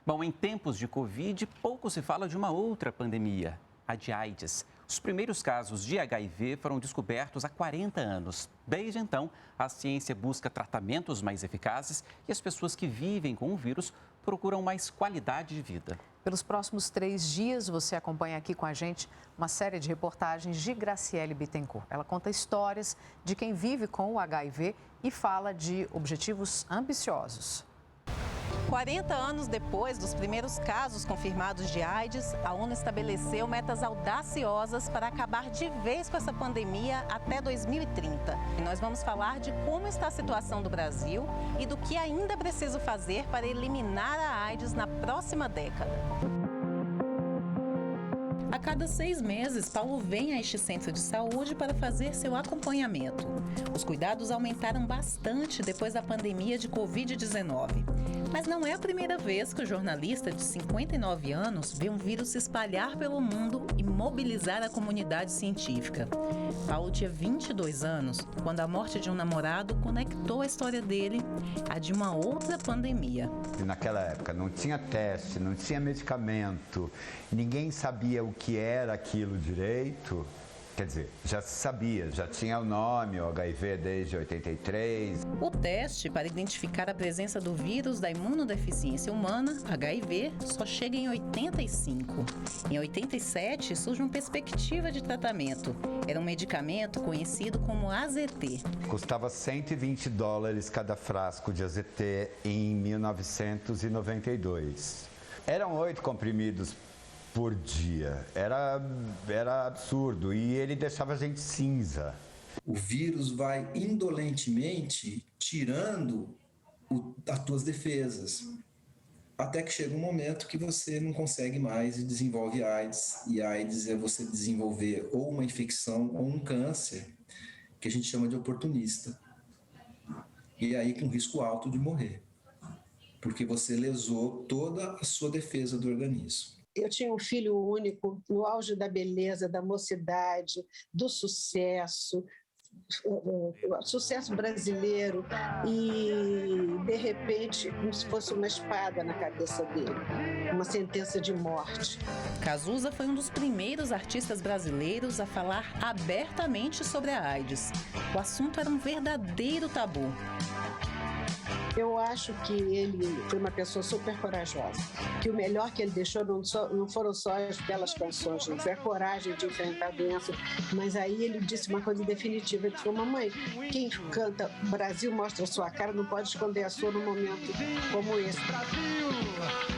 Bom, em tempos de Covid, pouco se fala de uma outra pandemia, a de AIDS. Os primeiros casos de HIV foram descobertos há 40 anos. Desde então, a ciência busca tratamentos mais eficazes e as pessoas que vivem com o vírus procuram mais qualidade de vida. Pelos próximos 3 dias, você acompanha aqui com a gente uma série de reportagens de Graciele Bittencourt. Ela conta histórias de quem vive com o HIV e fala de objetivos ambiciosos. 40 anos depois dos primeiros casos confirmados de AIDS, a ONU estabeleceu metas audaciosas para acabar de vez com essa pandemia até 2030. E nós vamos falar de como está a situação do Brasil e do que ainda é preciso fazer para eliminar a AIDS na próxima década. A cada 6 meses, Paulo vem a este centro de saúde para fazer seu acompanhamento. Os cuidados aumentaram bastante depois da pandemia de Covid-19. Mas não é a primeira vez que o jornalista de 59 anos vê um vírus se espalhar pelo mundo e mobilizar a comunidade científica. Paulo tinha 22 anos quando a morte de um namorado conectou a história dele à de uma outra pandemia. Naquela época não tinha teste, não tinha medicamento, ninguém sabia o que era aquilo direito. Quer dizer, já se sabia, já tinha o nome, o HIV desde 83. O teste para identificar a presença do vírus da imunodeficiência humana, HIV, só chega em 85. Em 87, surge uma perspectiva de tratamento. Era um medicamento conhecido como AZT. Custava $120 cada frasco de AZT em 1992. Eram 8 comprimidos por dia. Era absurdo e ele deixava a gente cinza. O vírus vai indolentemente tirando as tuas defesas, até que chega um momento que você não consegue mais e desenvolve AIDS. E AIDS é você desenvolver ou uma infecção ou um câncer, que a gente chama de oportunista. E aí com risco alto de morrer, porque você lesou toda a sua defesa do organismo. Eu tinha um filho único, no auge da beleza, da mocidade, do sucesso brasileiro, e de repente, como se fosse uma espada na cabeça dele, uma sentença de morte. Cazuza foi um dos primeiros artistas brasileiros a falar abertamente sobre a AIDS. O assunto era um verdadeiro tabu. Eu acho que ele foi uma pessoa super corajosa, que o melhor que ele deixou não foram só as belas canções, não foi a coragem de enfrentar a doença, mas aí ele disse uma coisa definitiva. Ele falou: mamãe, quem canta Brasil mostra a sua cara, não pode esconder a sua num momento como esse. Brasil,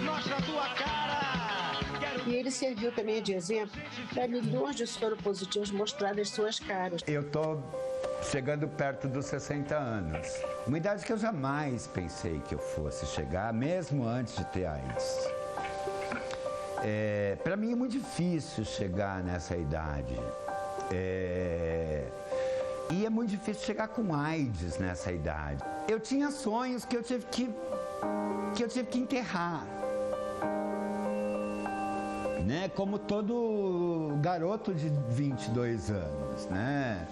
mostra a tua cara! E ele serviu também de exemplo para milhões de soropositivos mostrarem as suas caras. Eu estou chegando perto dos 60 anos. Uma idade que eu jamais pensei que eu fosse chegar, mesmo antes de ter AIDS. Para mim é muito difícil chegar nessa idade. E é muito difícil chegar com AIDS nessa idade. Eu tinha sonhos que eu tive que enterrar. Né? Como todo garoto de 22 anos, né?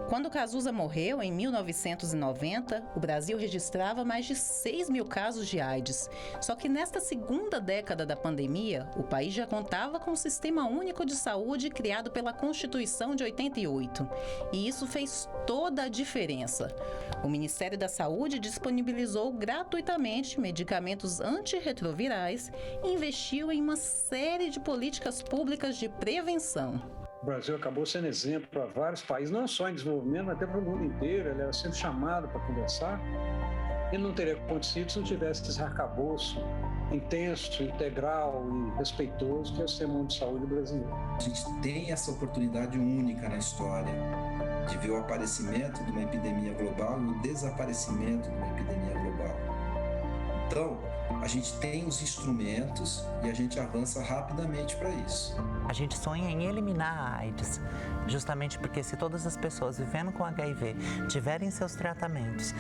Quando Cazuza morreu, em 1990, o Brasil registrava mais de 6 mil casos de AIDS. Só que nesta segunda década da pandemia, o país já contava com um sistema único de saúde criado pela Constituição de 88. E isso fez toda a diferença. O Ministério da Saúde disponibilizou gratuitamente medicamentos antirretrovirais e investiu em uma série de políticas públicas de prevenção. O Brasil acabou sendo exemplo para vários países, não só em desenvolvimento, mas até para o mundo inteiro. Ele era sempre chamado para conversar. Ele não teria acontecido se não tivesse esse arcabouço intenso, integral e respeitoso que é o Sistema de Saúde brasileiro. A gente tem essa oportunidade única na história de ver o aparecimento de uma epidemia global e o desaparecimento de uma epidemia global. Então, a gente tem os instrumentos e a gente avança rapidamente para isso. A gente sonha em eliminar a AIDS, justamente porque se todas as pessoas vivendo com HIV tiverem seus tratamentos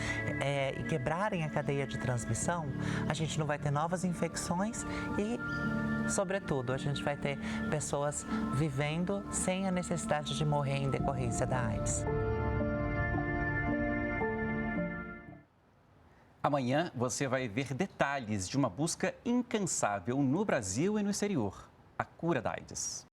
e quebrarem a cadeia de transmissão, a gente não vai ter novas infecções e, sobretudo, a gente vai ter pessoas vivendo sem a necessidade de morrer em decorrência da AIDS. Amanhã você vai ver detalhes de uma busca incansável no Brasil e no exterior, a cura da AIDS.